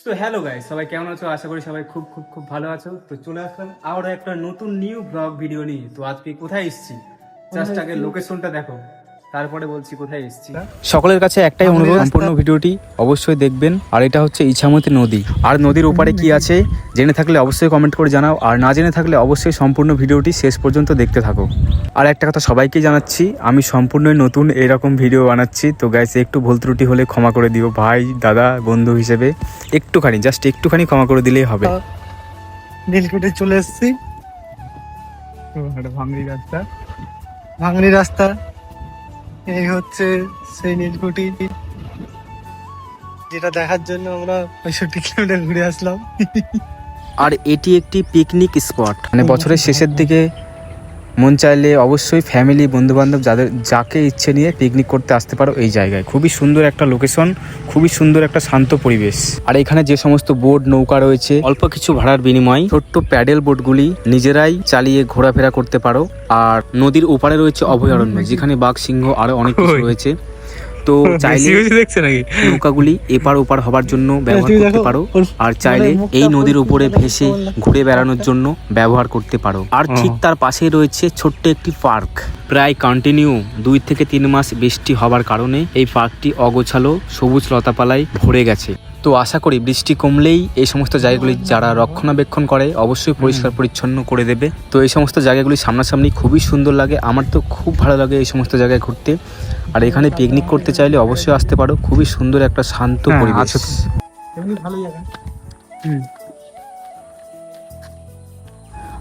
তো hello guys, সবাই কেমন আছো? আশা করি সবাই খুব খুব খুব ভালো আছো। তো চলে আসলাম আরও একটা নতুন নিউ ব্লগ ভিডিও নিয়ে। তো আজকে কোথায় এসেছি জাস্ট আগে লোকেশনটা দেখো, তারপরে বলছি কোথায় এসেছি। সকলের কাছে একটাই অনুরোধ, সম্পূর্ণ ভিডিওটি অবশ্যই দেখবেন। আর এটা হচ্ছে ইছামতি নদী, আর নদীর ওপারে কি আছে জেনে থাকলে অবশ্যই কমেন্ট করে জানাও, আর না জেনে থাকলে অবশ্যই সম্পূর্ণ ভিডিওটি শেষ পর্যন্ত দেখতে থাকো। আর একটা কথা সবাইকে জানাচ্ছি, আমি সম্পূর্ণই নতুন এরকম ভিডিও বানাচ্ছি। তো গাইস একটু ভুল ত্রুটি হলে ক্ষমা করে দিও, ভাই দাদা বন্ধু হিসেবে একটুখানি জাস্ট একটুখানি ক্ষমা করে দিলেই হবে। নীলকুঠি চলে এসেছি। ভাঙড়ি রাস্তা এই হচ্ছে সেই নীলকুঠি, যেটা দেখার জন্য আমরা 65 কিলোমিটার ঘুরে আসলাম। আর এটি একটি পিকনিক স্পট, মানে বছরের শেষের দিকে মন চাইলে অবশ্যই ফ্যামিলি বন্ধুবান্ধব যাকে ইচ্ছে নিয়ে পিকনিক করতে আসতে পারো এই জায়গায়। খুবই সুন্দর একটা লোকেশন, খুবই সুন্দর একটা শান্ত পরিবেশ। আর এখানে যে সমস্ত বোট নৌকা রয়েছে অল্প কিছু ভাড়ার বিনিময়ে ছোট্ট প্যাডেল বোটগুলি নিজেরাই চালিয়ে ঘোরাফেরা করতে পারো। আর নদীর ওপারে রয়েছে অভয়ারণ্য, যেখানে বাঘ সিংহ আরো অনেক কিছু রয়েছে। তো চাইলে নৌকাগুলি এপার ওপার হবার জন্য ব্যবহার করতে পারো, আর চাইলে এই নদীর উপরে ভেসে ঘুরে বেড়ানোর জন্য ব্যবহার করতে পারো। আর ঠিক তার পাশেই রয়েছে ছোট্ট একটি পার্ক। প্রায় কন্টিনিউ 2 থেকে 3 মাস বৃষ্টি হবার কারণে এই পার্কটি অগোছালো সবুজ লতাপালায় ভরে গেছে। তো আশা করি বৃষ্টি কমলেই এই সমস্ত জায়গাগুলি যারা রক্ষণাবেক্ষণ করে অবশ্যই পরিষ্কার পরিচ্ছন্ন করে দেবে। তো এই সমস্ত জায়গাগুলি সামনাসামনি খুবই সুন্দর লাগে, আমার তো খুব ভালো লাগে এই সমস্ত জায়গায় ঘুরতে। আর এখানে পিকনিক করতে চাইলে অবশ্যই আসতে পারো, খুবই সুন্দর একটা শান্ত পরিবেশ।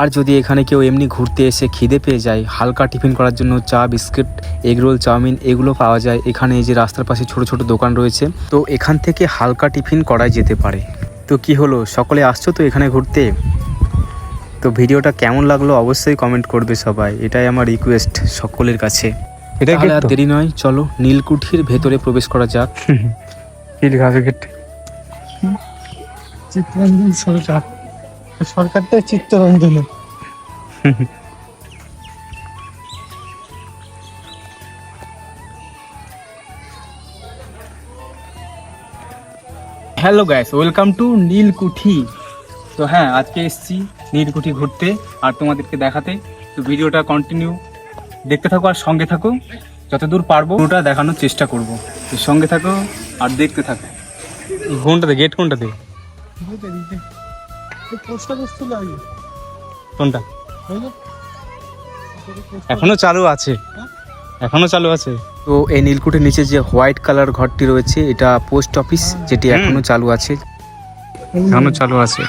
আর যদি এখানে কেউ এমনি ঘুরতে এসে খিদে পেয়ে যায়, হালকা টিফিন করার জন্য চা বিস্কিট এগরোল চাউমিন এগুলো পাওয়া যায় এখানে। এই যে রাস্তার পাশে ছোট ছোট দোকান রয়েছে, তো এখান থেকে হালকা টিফিন করাই যেতে পারে। তো কি হলো, সকলে আসছো তো এখানে ঘুরতে? তো ভিডিওটা কেমন লাগলো অবশ্যই কমেন্ট করবে সবাই, এটাই আমার রিকোয়েস্ট সকলের কাছে। তাহলে আর দেরি নয়, চলো নীলকুঠির ভেতরে প্রবেশ করা যাক। চিত্তরঞ্জন সরকার, সরকারটা Chittaranjan. Hello guys, welcome to Nilkuthi. তো হ্যাঁ, আজকে এসেছি নীলকুঠি ঘুরতে আর তোমাদেরকে দেখাতে। তো ভিডিওটা কন্টিনিউ দেখতে থাকো আর সঙ্গে থাকো, যতদূর পারবো ওটা দেখানোর চেষ্টা করব। তো সঙ্গে থাকো আর দেখতে থাকো। কোনটাতে গেট, কোনটাতে কোনটা এখনো চালু আছে, এখনো চালু আছে। তো এই নীলকুঠির নিচে যে হোয়াইট কালার ঘরটি রয়েছে এটা পোস্ট অফিস, যেটি এখনো চালু আছে, এখনো চালু আছে।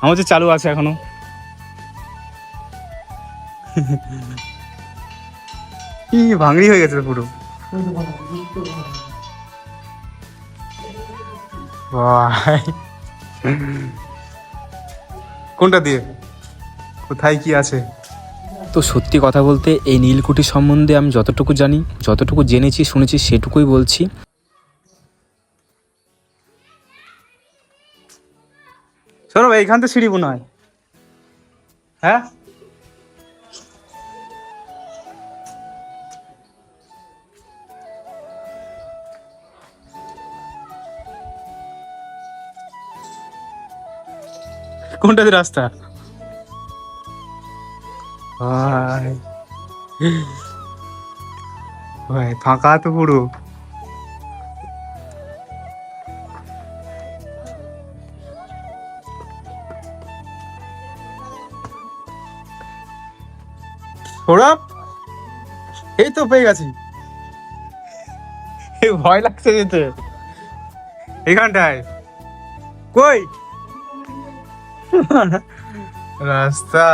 আমাদের চালু আছে এখনো। কি ভাঙড়ি হয়ে গেছে পুরো। কোনটা দিয়ে কোথায় কি আছে? তো সত্যি কথা বলতে এই নীলকুঠি সম্বন্ধে আমি যতটুকু জানি, যতটুকু জেনেছি শুনেছি সেটুকুই বলছি। শোনো ভাই, এইখান তো সিঁড়ি মনে হয়। হ্যাঁ, কোনটাতে রাস্তা? ভাই ফাঁকা তো পুরো। সৌরভ, এই তো পেয়ে গেছি। ভয় লাগছে যেতে এখানটায়। কই রাস্তা?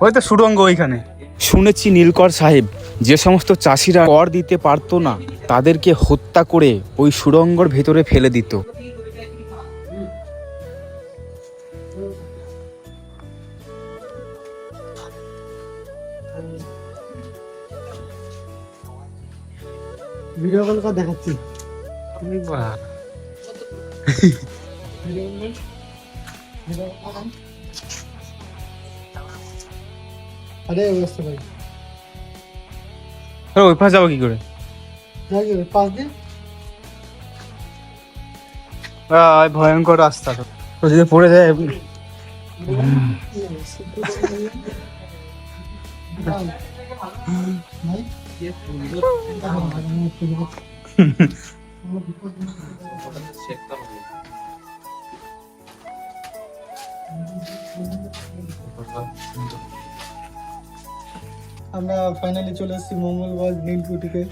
ওই তো সুড়ঙ্গ ওইখানে। শুনেছি নীলকর সাহেব যে সমস্ত চাষিরা কর দিতে পারতো না তাদেরকে হত্যা করে ওই সুড়ঙ্গর ভেতরে ফেলে দিত। ভিডিও কল করে দেখাচ্ছি। আরে অবস্থা ভাই, ওই পাশে যাবো কি করে? যাই পাঁচ দিন ভয়ঙ্কর রাস্তা তো, তো যদি পড়ে যায়। আমরা ফাইনালি চলে এসেছি মঙ্গলগঞ্জ নীলকুঠিতে।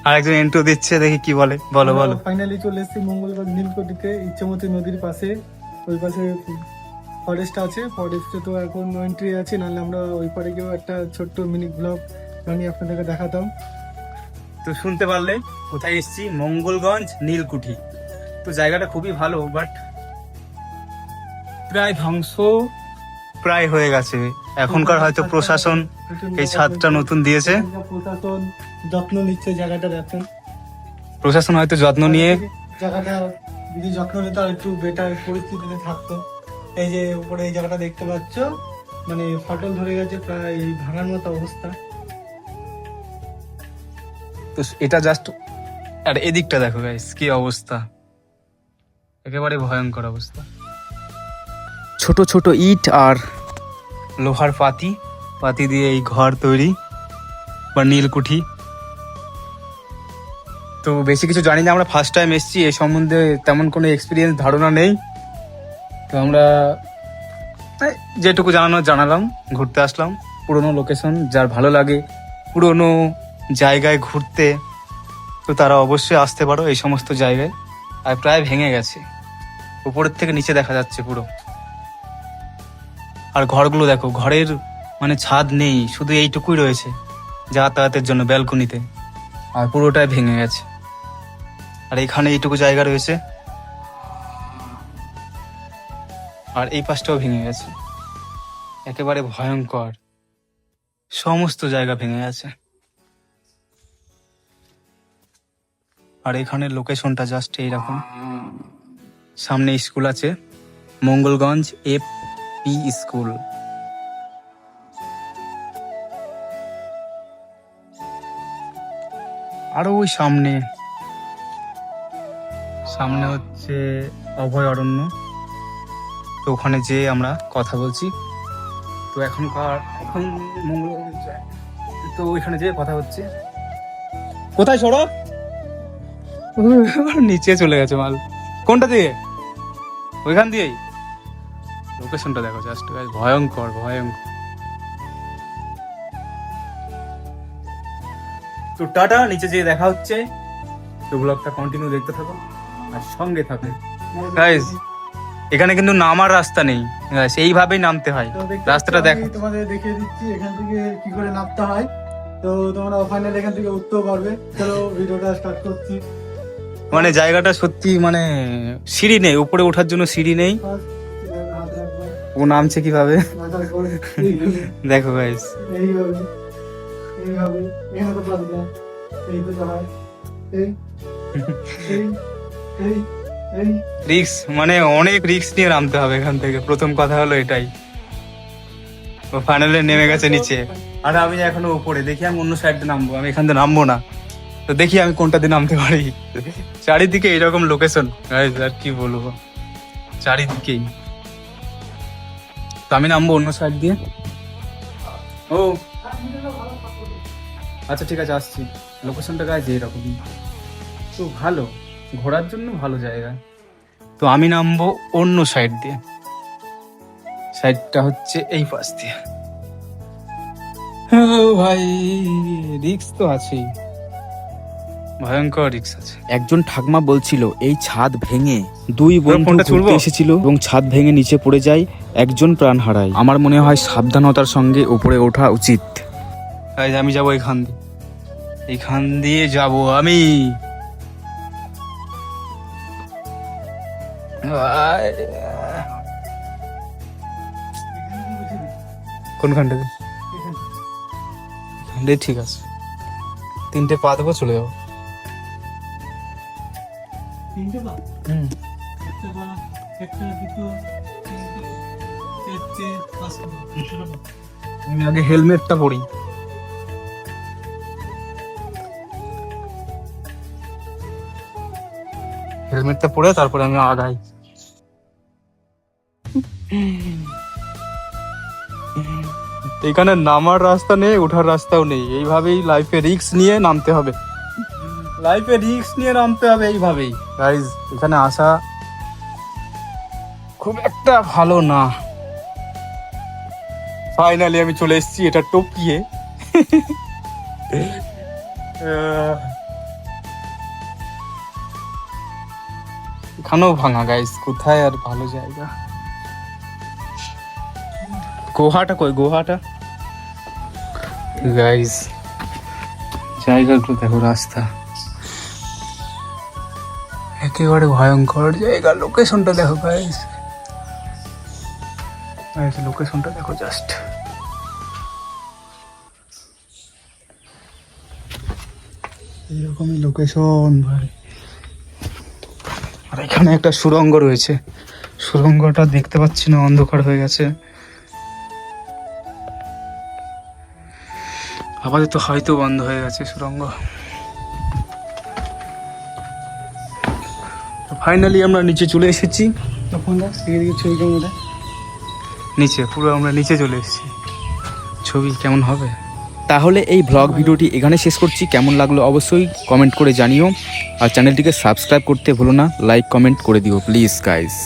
আরেকজন এন্ট্রো দিচ্ছে, দেখি কি বলে। বলো বলো। ফাইনালি চলে এসেছি মঙ্গলগঞ্জ নীলকুঠিতে, ইচ্ছামতি নদীর পাশে। ওই পাশে ফরেস্ট আছে, ফরেস্টে তো এখন এন্ট্রি আছে, নাহলে আমরা ওই পারে গিয়েও একটা ছোট্ট মিনি ব্লগ বানিয়ে আপনাদেরকে দেখাতাম। তো শুনতে পারলে কোথায় এসেছি, মঙ্গলগঞ্জ নীলকুঠি। তো জায়গাটা খুবই ভালো, বাট প্রায় ধ্বংস প্রায় হয়ে গেছে। এখনকার হয়তো প্রশাসন এই ছাদটা নতুন দিয়েছে, প্রশাসন যত্ন নিচ্ছে জায়গাটা, দেখেন প্রশাসন হয়তো যত্ন নিয়ে জায়গাটা যদি যত্ন নিতে আর একটু বেটার পরিস্থিতিতে থাকতো। এই যে উপরে এই জায়গাটা দেখতে পাচ্ছ, মানে ফাটল ধরে গেছে, প্রায় এই ভাঙার মতো অবস্থা। তো এটা জাস্ট, আর এদিকটা দেখো গাইস কি অবস্থা, একেবারে ভয়ঙ্কর অবস্থা। ছোট ছোট ইট আর লোহার পাতি পাতি দিয়ে এই ঘর তৈরি বা নীলকুঠি। তো বেশি কিছু জানি না, আমরা ফার্স্ট টাইম এসেছি, এই সম্বন্ধে তেমন কোনো এক্সপিরিয়েন্স ধারণা নেই। তো আমরা যেটুকু জানালাম, ঘুরতে আসলাম। পুরোনো লোকেশন, যার ভালো লাগে পুরোনো জায়গায় ঘুরতে, তো তারা অবশ্যই আসতে পারো এই সমস্ত জায়গায়। আর প্রায় ভেঙে গেছে, উপরের থেকে নিচে দেখা যাচ্ছে পুরো। আর ঘরগুলো দেখো, ঘরের মানে ছাদ নেই, শুধু এইটুকুই রয়েছে যাতায়াতের জন্য ব্যালকনিতে, আর পুরোটাই ভেঙে গেছে। আর এখানে এইটুকু জায়গা রয়েছে, আর এই পাশটাও ভেঙে গেছে। একেবারে ভয়ঙ্কর, সমস্ত জায়গা ভেঙে গেছে। আর এখানে লোকেশনটা জাস্ট এইরকম। সামনে স্কুল আছে, মঙ্গলগঞ্জ এপি স্কুল। আরো ওই সামনে সামনে হচ্ছে অভয় অরণ্য। তো ওখানে যেয়ে আমরা কথা বলছি। তো এখন মঙ্গলগঞ্জ, তো ওইখানে যেয়ে কথা হচ্ছে। কোথায় সড়ক? নিচে চলে গেছে মাল। কোনটা দিয়ে? ওইখান দিয়েই। লোকেশনটা দেখো জাস্ট, ভয়ঙ্কর ভয়ঙ্কর। তো টাটা, নিচে যেয়ে দেখা হচ্ছে। তো ব্লগটা কন্টিনিউ দেখতে থাকো আর সঙ্গে থাকো গাইস। এখানে কিন্তু নামার রাস্তা নেই, সেইভাবেই নামতে হয়। তো দেখতে রাস্তাটা পাচ্ছ, দেখো। আমি তোমাদের দেখিয়ে দিচ্ছি এখান থেকে কি করে নামতে হয়। তো তোমরা ফাইনালি এখান থেকে উঠতেও পারবে। চলো ভিডিওটা স্টার্ট করছি। মানে জায়গাটা সত্যি, মানে সিঁড়ি নেই, উপরে ওঠার জন্য সিঁড়ি নেই। First, হাত রাখবে, ও নামছে কিভাবে মাথার উপর, এইভাবে, দেখো গাইস। এইভাবে, এইভাবে, এখানে তো পারবে না, এই তো হয়, এই, এই, এই, এই। রিক্স, মানে অনেক রিক্স নিয়ে নামতে হবে এখান থেকে। প্রথম কথা হলো এটাই। ও ফাইনালি নেমে গেছে নিচে, আর আমি এখনো উপরে। দেখি আমি অন্য সাইড দিয়ে নামবো, আমি এখান থেকে নামবো না। তো দেখি আমি কোনটা দিয়ে নামতে পারি। চারিদিকে এইরকম লোকেশন গাইস, আর কি বলবো, চারিদিকেই। তো আমি নামবো অন্য সাইড দিয়ে। ও আচ্ছা ঠিক আছে, আসছি। লোকেশনটা গাইস এইরকমই, তো ভালো ঘোরার জন্য ভালো জায়গা। তো আমি নামবো অন্য সাইড দিয়ে, সাইডটা হচ্ছে এই পাশ দিয়ে। ভাই রিক্স তো আছেই, ভয়ঙ্কর রিক্স আছে। একজন ঠাকমা বলছিল এই ছাদ ভেঙে দুই বন্ধু ফোনটা ছুড়বো? ঘুরতে এসেছিল এবং ছাদ ভেঙে নিচে পড়ে যায়, একজন প্রাণ হারায়। আমার মনে হয় সাবধানতার সঙ্গে উপরে ওঠা উচিত। গাইস আমি যাবো এখান দিয়ে, এখান দিয়ে যাবো আমি। কোনখানটাতে? ঠিক আছে, 3টে পা দেবো, চলে যাবো। তিনটে পা হুম একটা পা একটা দুটো তিনটে চারটে পাঁচটা আমি আগে হেলমেটটা পরি। হেলমেটটা পরে তারপরে আমি আগাই। এখানে নামার রাস্তা নেই, ওঠার রাস্তাও নেই, এইভাবেই লাইফে রিস্ক নিয়ে নামতে হবে, লাইফে রিস্ক নিয়ে নামতে হবে এইভাবেই। গাইজ এখানে আসা খুব একটা ভালো না। ফাইনালি আমি চলে এসেছি এটা টপকিয়ে। এখানেও ভাঙা গাইজ, কোথায় আর ভালো জায়গা। গোহাটা কই, গোহাটা গাইজ, জায়গাগুলো দেখো, রাস্তা একেবারে ভয়ঙ্কর জায়গা। লোকেশনটা দেখো গাইজ, লোকেশনটা দেখো জাস্ট। এরকমই লোকেশন ভাই। আর এখানে একটা সুড়ঙ্গ রয়েছে, সুড়ঙ্গটা দেখতে পাচ্ছি না, অন্ধকার হয়ে গেছে। আপাতত হয়তো বন্ধ হয়ে গেছে সুড়ঙ্গ। ফাইনালি আমরা নিচে চলে এসেছি। তখন দেখ দিকে ছবি কেমন ওঠে। নিচে পুরো আমরা নিচে চলে এসেছি, ছবি কেমন হবে। তাহলে এই ব্লগ ভিডিওটি এখানে শেষ করছি। কেমন লাগলো অবশ্যই কমেন্ট করে জানিও, আর চ্যানেলটিকে সাবস্ক্রাইব করতে ভুলো না, লাইক কমেন্ট করে দিও প্লিজ গাইস।